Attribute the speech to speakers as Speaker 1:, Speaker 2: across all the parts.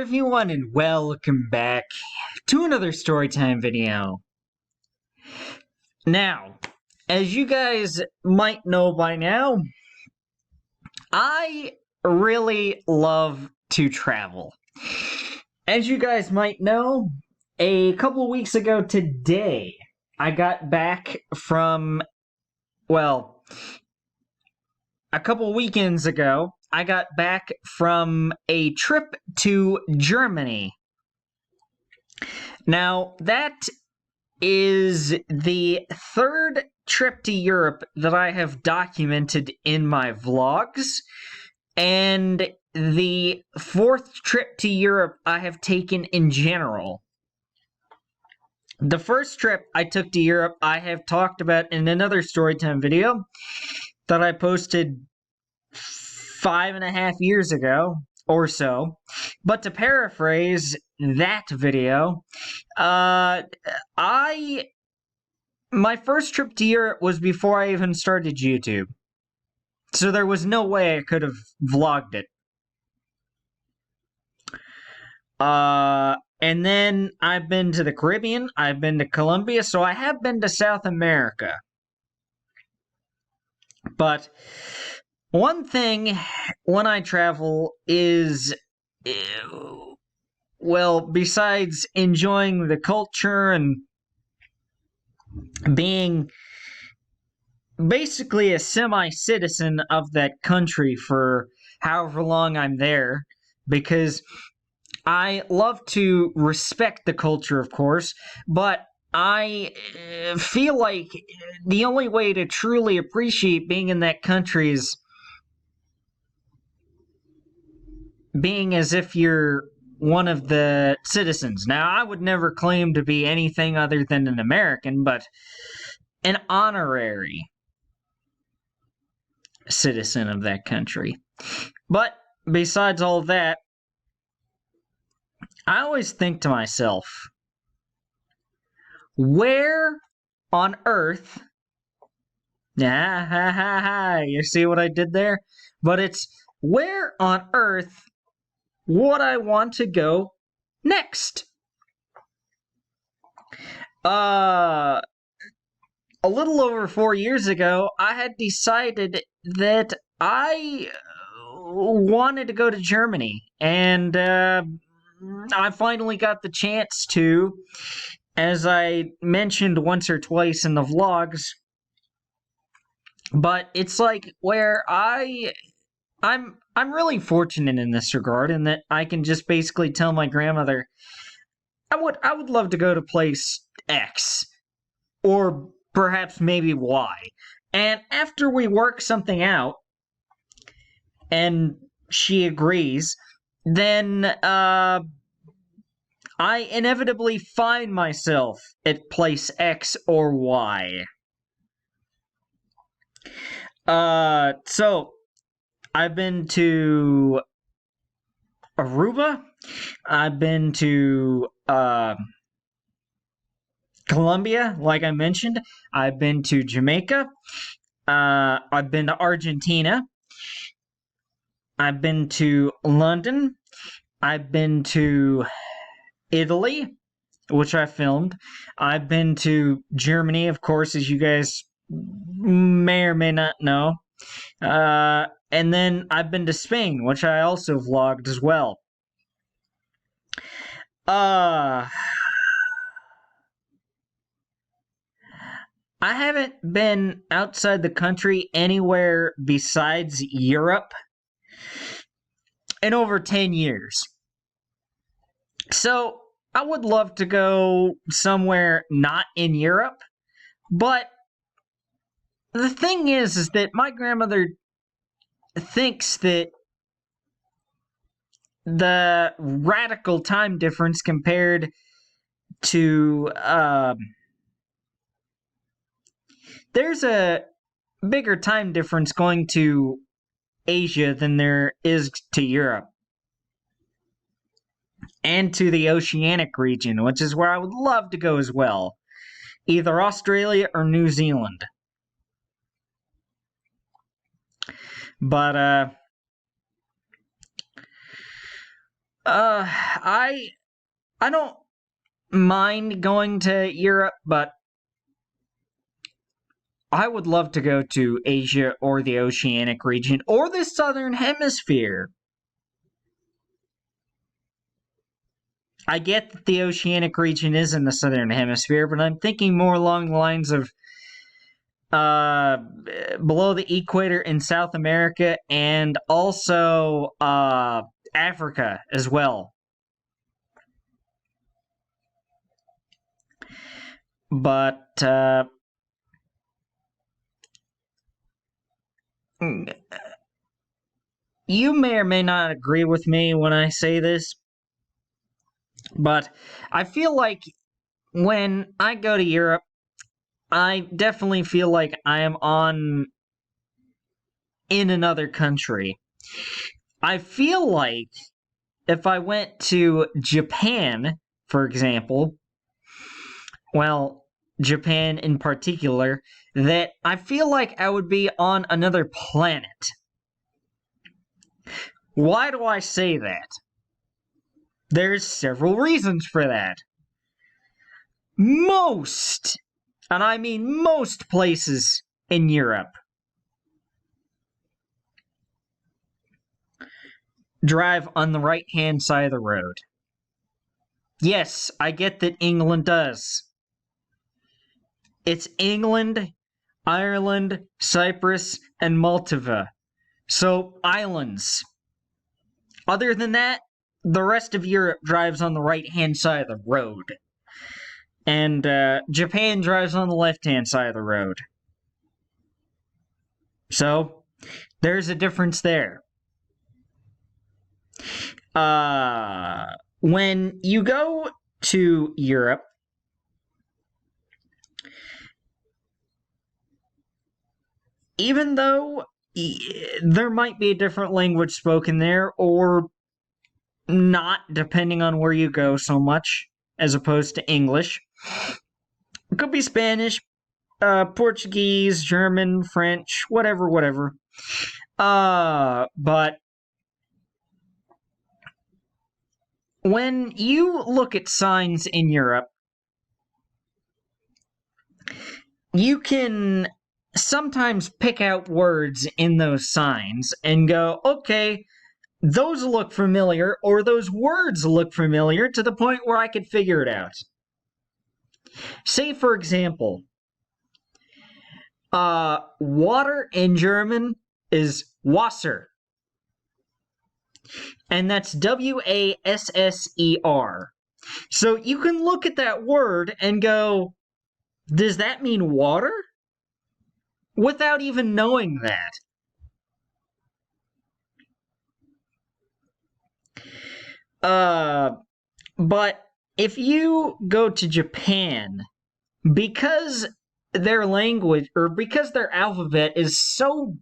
Speaker 1: everyone, and welcome back to another Storytime video. Now, as you guys might know by now, I really love to travel. As you guys might know, a couple weeks ago today, I got back from, well, a couple weekends ago, I got back from a trip to Germany. Now, that is the third trip to Europe that I have documented in my vlogs, and the fourth trip to Europe I have taken in general. The first trip I took to Europe I have talked about in another Storytime video that I posted 5.5 years ago or so. But to paraphrase that video, my first trip to Europe was before I even started YouTube. So there was no way I could have vlogged it. And then I've been to the Caribbean, I've been to Colombia, so I have been to South America. But one thing when I travel is, well, besides enjoying the culture and being basically a semi-citizen of that country for however long I'm there, because I love to respect the culture, of course, but I feel like the only way to truly appreciate being in that country is being as if you're one of the citizens. Now, I would never claim to be anything other than an American, but an honorary citizen of that country. But besides all that, I always think to myself, where on earth, you see what I did there? But it's where on earth would I want to go next? A little over 4 years ago, I had decided that I wanted to go to Germany, and I finally got the chance to, as I mentioned once or twice in the vlogs. But it's like where I'm really fortunate in this regard, in that I can just basically tell my grandmother, I would love to go to place X, or perhaps maybe Y. And after we work something out, and she agrees, then I inevitably find myself at place X or Y. So I've been to Aruba, I've been to Colombia, like I mentioned, I've been to Jamaica, I've been to Argentina, I've been to London, I've been to Italy, which I filmed, I've been to Germany, of course, as you guys may or may not know, and then I've been to Spain, which I also vlogged as well. I haven't been outside the country anywhere besides Europe in over 10 years. So I would love to go somewhere not in Europe, but the thing is that my grandmother thinks that the radical time difference compared to there's a bigger time difference going to Asia than there is to Europe, and to the Oceanic region, which is where I would love to go as well, either Australia or New Zealand. But I don't mind going to Europe, but I would love to go to Asia or the Oceanic region or the Southern Hemisphere. I get that the Oceanic region is in the Southern Hemisphere, but I'm thinking more along the lines of uh, below the equator in South America and also Africa as well. But you may or may not agree with me when I say this, but I feel like when I go to Europe, I definitely feel like I am in another country. I feel like if I went to Japan, for example, well, Japan in particular, that I feel like I would be on another planet. Why do I say that? There's several reasons for that. Most, and I mean most places in Europe, drive on the right-hand side of the road. Yes, I get that England does. It's England, Ireland, Cyprus, and Malta. So, islands. Other than that, the rest of Europe drives on the right-hand side of the road. And Japan drives on the left-hand side of the road. So, there's a difference there. When you go to Europe, even though there might be a different language spoken there, or not, depending on where you go so much, as opposed to English. It could be Spanish, Portuguese, German, French, whatever. But when you look at signs in Europe, you can sometimes pick out words in those signs and go, okay, those look familiar, or those words look familiar to the point where I could figure it out. Say, for example, water in German is Wasser. And that's Wasser. So you can look at that word and go, does that mean water? Without even knowing that. But if you go to Japan, because their language, or because their alphabet is so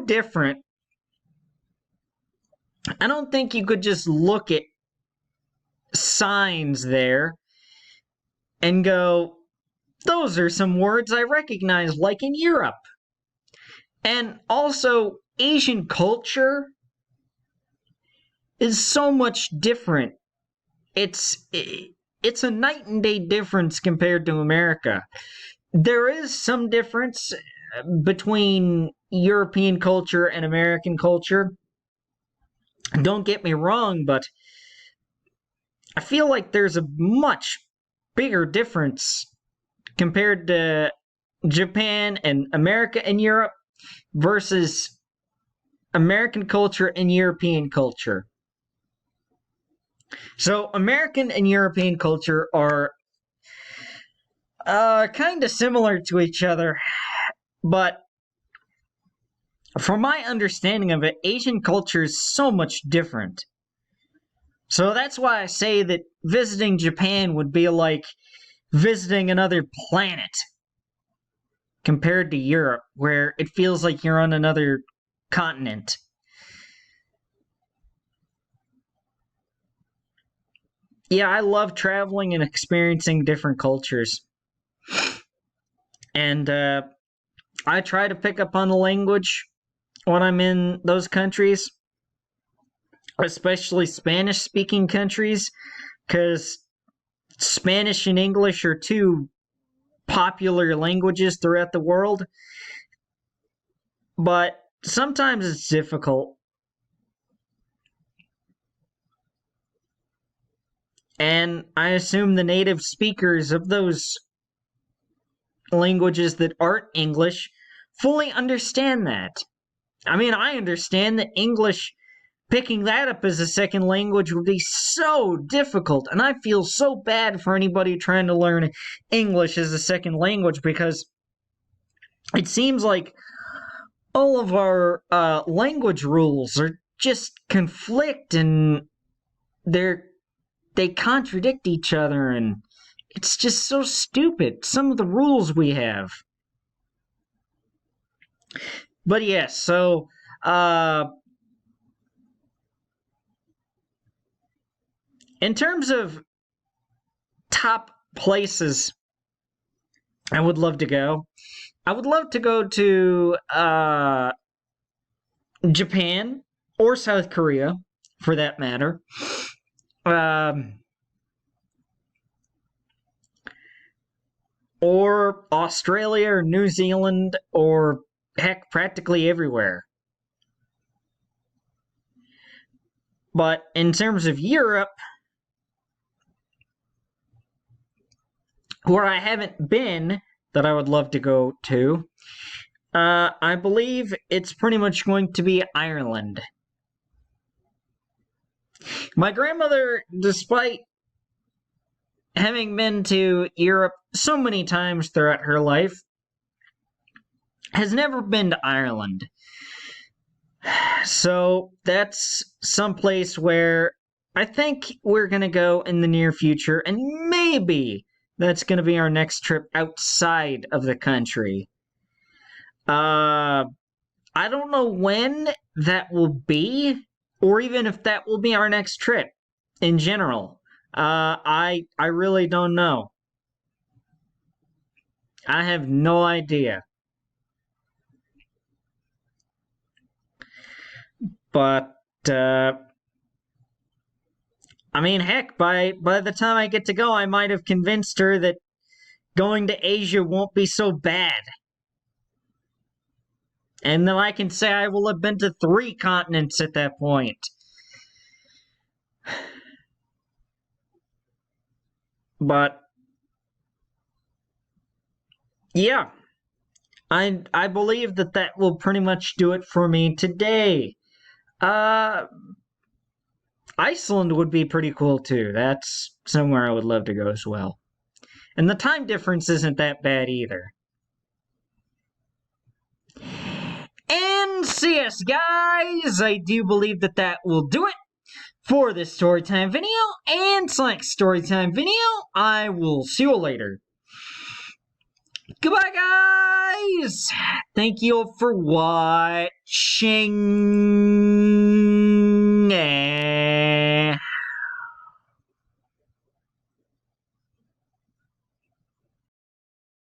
Speaker 1: different, I don't think you could just look at signs there and go, those are some words I recognize, like in Europe. And also, Asian culture is so much different. It's a night and day difference compared to America. There is some difference between European culture and American culture. Don't get me wrong, but I feel like there's a much bigger difference compared to Japan and America and Europe versus American culture and European culture. So American and European culture are kind of similar to each other, but from my understanding of it, Asian culture is so much different. So that's why I say that visiting Japan would be like visiting another planet compared to Europe, where it feels like you're on another continent. Yeah, I love traveling and experiencing different cultures. And I try to pick up on the language when I'm in those countries. especially Spanish-speaking countries, because Spanish and English are two popular languages throughout the world, but sometimes it's difficult. And I assume the native speakers of those languages that aren't English fully understand that. I mean, I understand that English, picking that up as a second language would be so difficult, and I feel so bad for anybody trying to learn English as a second language, because it seems like all of our language rules are just conflict, and they contradict each other, and it's just so stupid, some of the rules we have. But yes, so in terms of top places I would love to go, I would love to go to Japan or South Korea, for that matter. Or Australia or New Zealand, or heck, practically everywhere. But in terms of Europe, where I haven't been, that I would love to go to, I believe it's pretty much going to be Ireland. My grandmother, despite having been to Europe so many times throughout her life, has never been to Ireland. So that's someplace where I think we're going to go in the near future, and maybe that's going to be our next trip outside of the country. I don't know when that will be, or even if that will be our next trip in general. I really don't know. I have no idea. But I mean, heck, by the time I get to go, I might have convinced her that going to Asia won't be so bad. And then I can say I will have been to 3 continents at that point. But yeah, I believe that will pretty much do it for me today. Iceland would be pretty cool too. That's somewhere I would love to go as well. And the time difference isn't that bad either. And so yes, guys, I do believe that will do it for this storytime video. And next storytime video, I will see you later. Goodbye, guys! Thank you for watching.